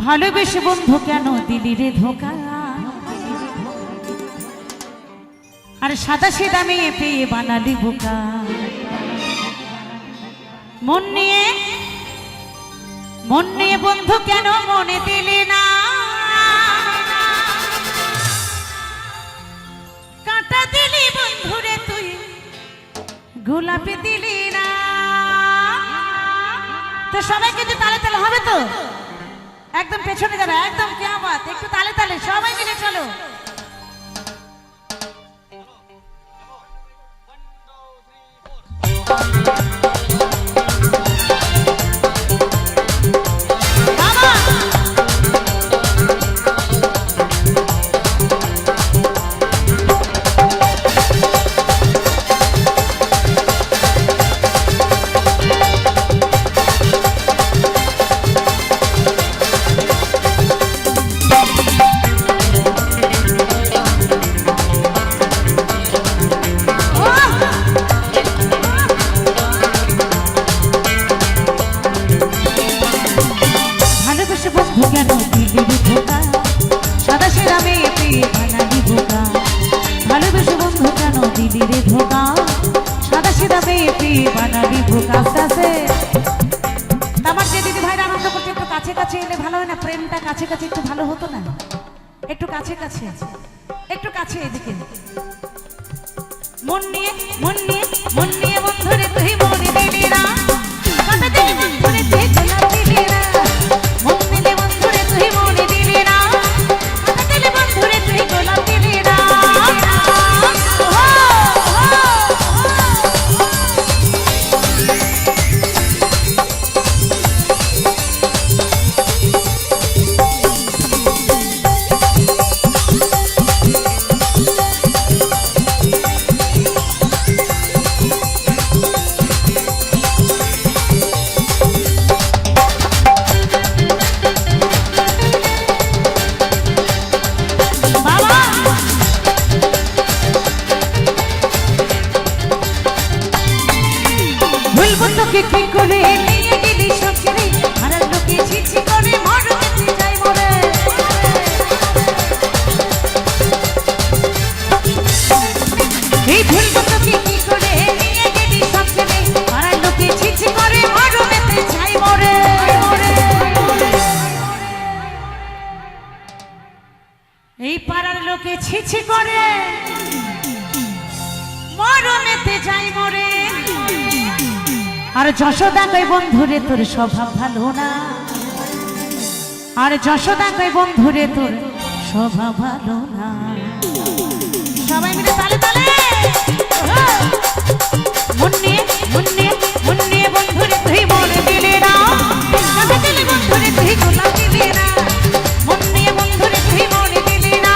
ভালোবেসে বন্ধু কেন দিলি রে ধোকা, আর সাদা সিধা মেয়ে পেয়ে বানালি বোকা। মন নিয়ে বন্ধু কেন মনে দিলি না, কাঁটা দিলি বন্ধুরে তুই গোলাপি দিলি না। তো সবাই কিন্তু তালে তালে হবে তো, একদম পেছনে যাবে, একদম কি আওয়াজ, একটু তালে তালে সবাই মিলে চলো। আমার যে দিদি ভাইরা আনন্দ করছে একটু কাছে কাছে এলে ভালো হয় না, প্রেমটা কাছে কাছে একটু ভালো হতো না, একটু কাছে কাছে, একটু কাছে এদিকে। মন নিয়ে বন্ধুরে তুই মনে দিলি না, কথা দিলি বন্ধুরে তুই গোলাপ দিলি না। মন নিলে বন্ধুরে তুই মনে দিলি না, কথা দিলি বন্ধুরে তুই গোলাপ দিলি না। কি করে নিয়ে গেলি সবচেয়ে হারার লোকে ছিছি করে মরতে যাই মরে। এই ভুল তোকে কি করে নিয়ে গেলি সবচেয়ে হারার লোকে ছিছি করে মরতে যাই মরে। এই পাড়ার লোকে ছিছি করে মরতে যাই মরে। আর যশোদা কই বন্ধুরে তোর স্বভাব ভালো না, আর যশোদা কই বন্ধুরে তোর স্বভাব ভালো না। সবাই মিলে তালে তালে। মন নিয়ে বন্ধুরে তুই মনে দিলি না, কথা দিলি বন্ধুরে তুই গোলাপ দিলি না। মন নিয়ে বন্ধুরে তুই মনে দিলি না,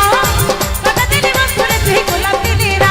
কথা দিলি বন্ধুরে তুই গোলাপ দিলি না।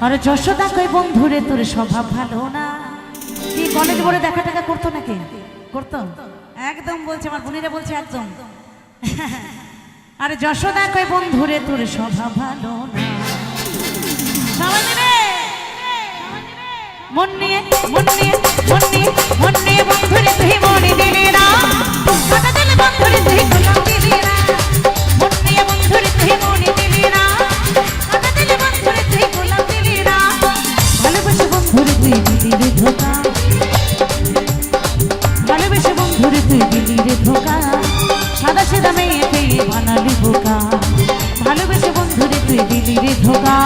আর যশোদা কই বন্ধুরে তোর স্বভাব ভালো না। কি কলেজ বলে দেখা টাকা করতো নাকি? করতো একদম, বলছে আমার বোনেরা বলছে একদম। আর যশোদা কই বন্ধুরে তোর স্বভাব ভালো না। সবাই মিলে মন নিয়ে বন্ধুরে তুই মনে দিলি না, কথা দিলি বন্ধুরে তুই গোলাপ দিলি না। মন নিয়ে বন্ধুরে তুই মনে দিলি না, কথা দিলি বন্ধুরে তুই গোলাপ দিলি না। ভালোবেসে বন্ধুরে তুই দিলি রে ধোকা, ভালোবেসে বন্ধুরে তুই দিলি রে ধোকা। সাদা সিধা মেয়ে পেয়ে বানালি বোকা, ভালোবেসে বন্ধুরে তুই দিলি রে ধোকা